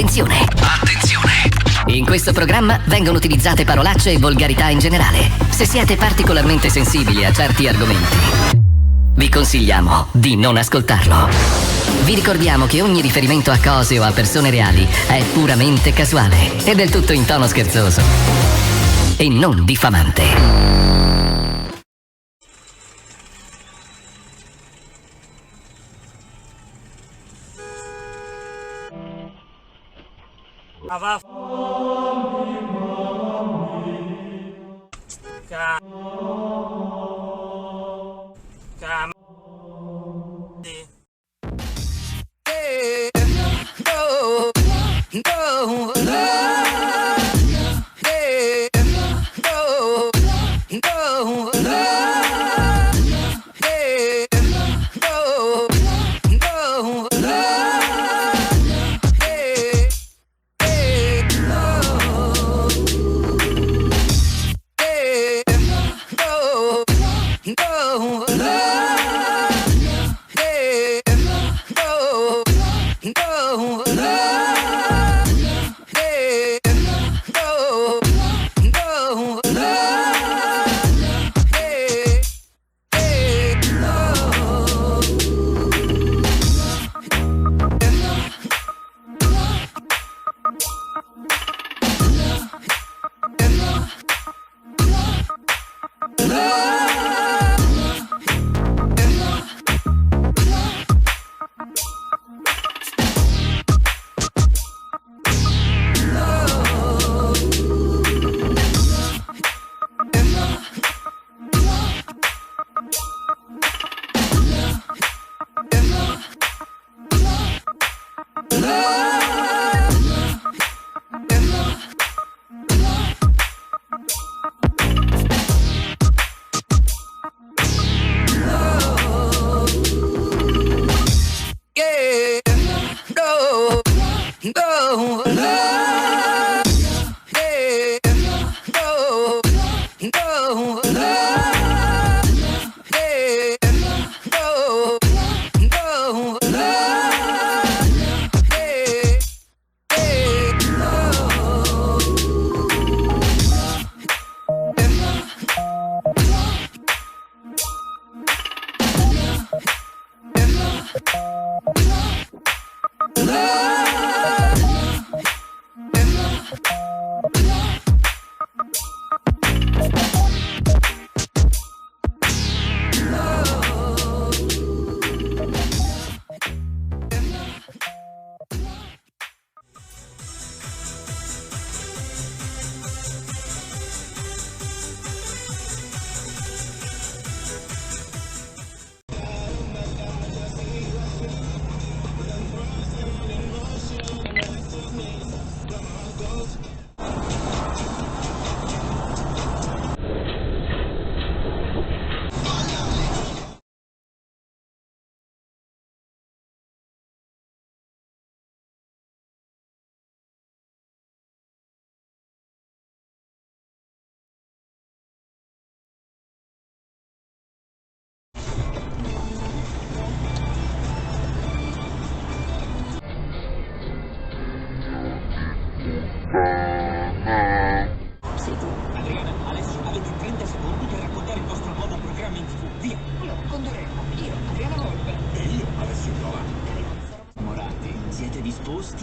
Attenzione! Attenzione! In questo programma vengono utilizzate parolacce e volgarità in generale. Se siete particolarmente sensibili a certi argomenti, vi consigliamo di non ascoltarlo. Vi ricordiamo che ogni riferimento a cose o a persone reali è puramente casuale e del tutto in tono scherzoso e non diffamante.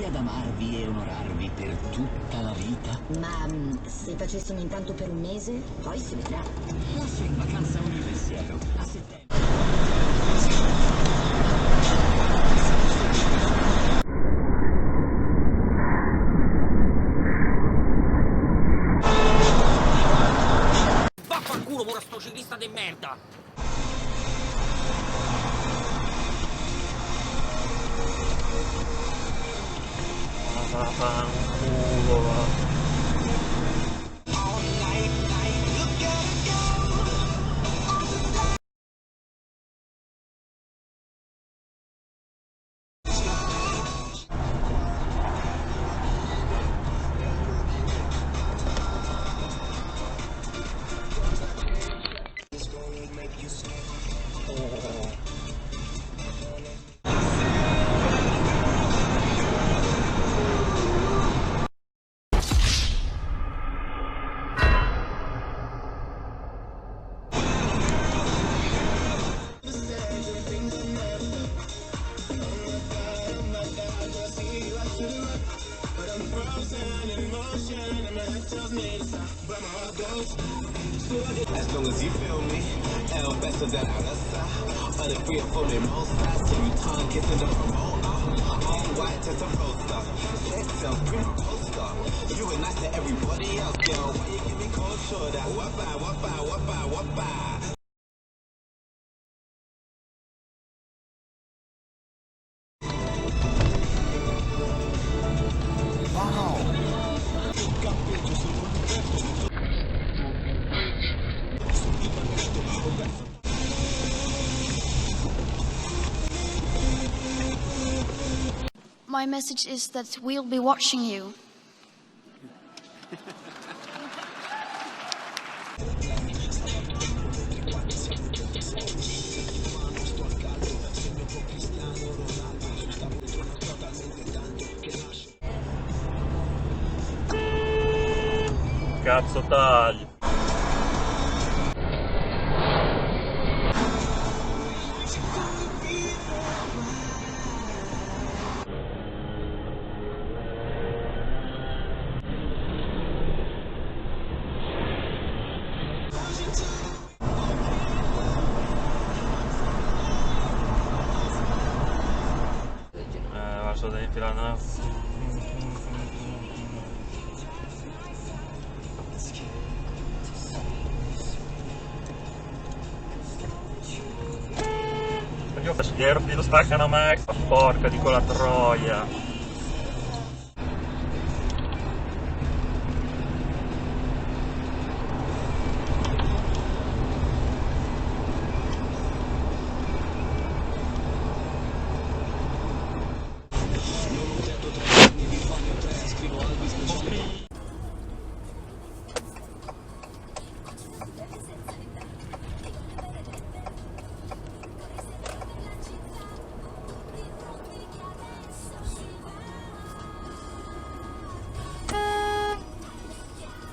Ad amarvi e onorarvi per tutta la vita? Ma se facessimo intanto per un mese, poi si vedrà. Lascio in vacanza ogni pensiero. A settembre. Vaffanculo, pure sto ciclista di merda! Vaffanculo, va. long as you feel me. El beso de la raza, or the free for me monster. So you tongue kissing the promoter. All white as a roaster. Sex self print poster. You were nice to everybody else, girl. Why you give me cold shoulder? Wapa, wapa, wapa, wapa. My message is that we'll be watching you. Cazzo taglio. Lascio da infilare una... Io faccio gli aeroplani, lo staccano a Max, porca di quella troia.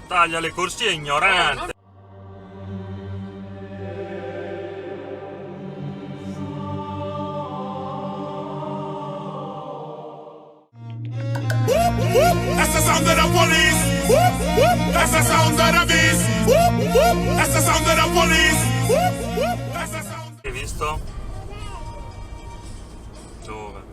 Taglia le corsie ignorante. That's the sound of the police. That's the sound of the beast. That's the sound of the police. That's the sound. Hai visto? Dove?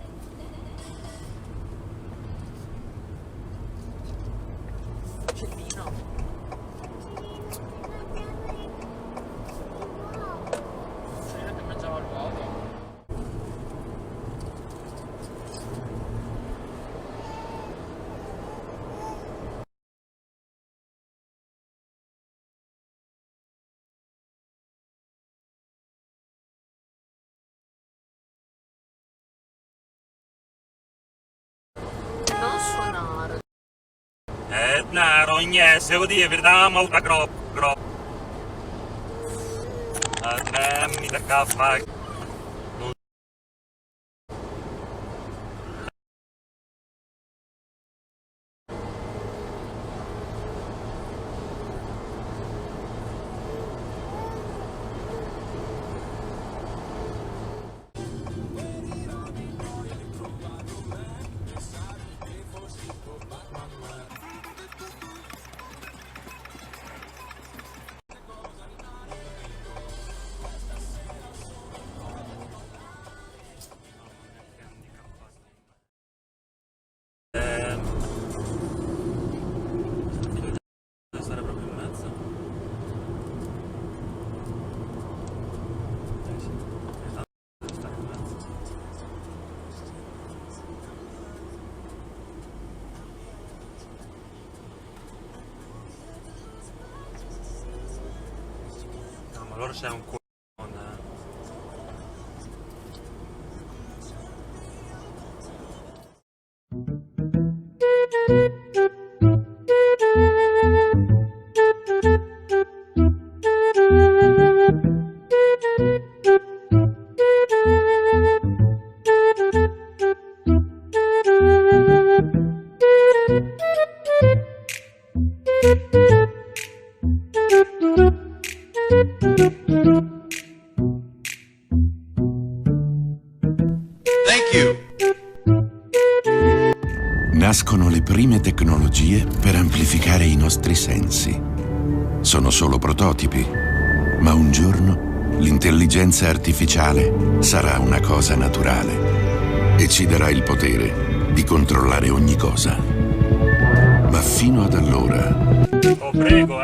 Non suonare. No, rognese, vuol dire, verità molta groppa. Mi da caffa. Stare proprio in mezzo. Esatto, stare in mezzo. No, ma allora c'è un coglione. Thank you. Nascono le prime tecnologie per amplificare i nostri sensi. Sono solo prototipi, Ma un giorno l'intelligenza artificiale sarà una cosa naturale e ci darà il potere di controllare ogni cosa. Ma fino ad allora... Oh, prego,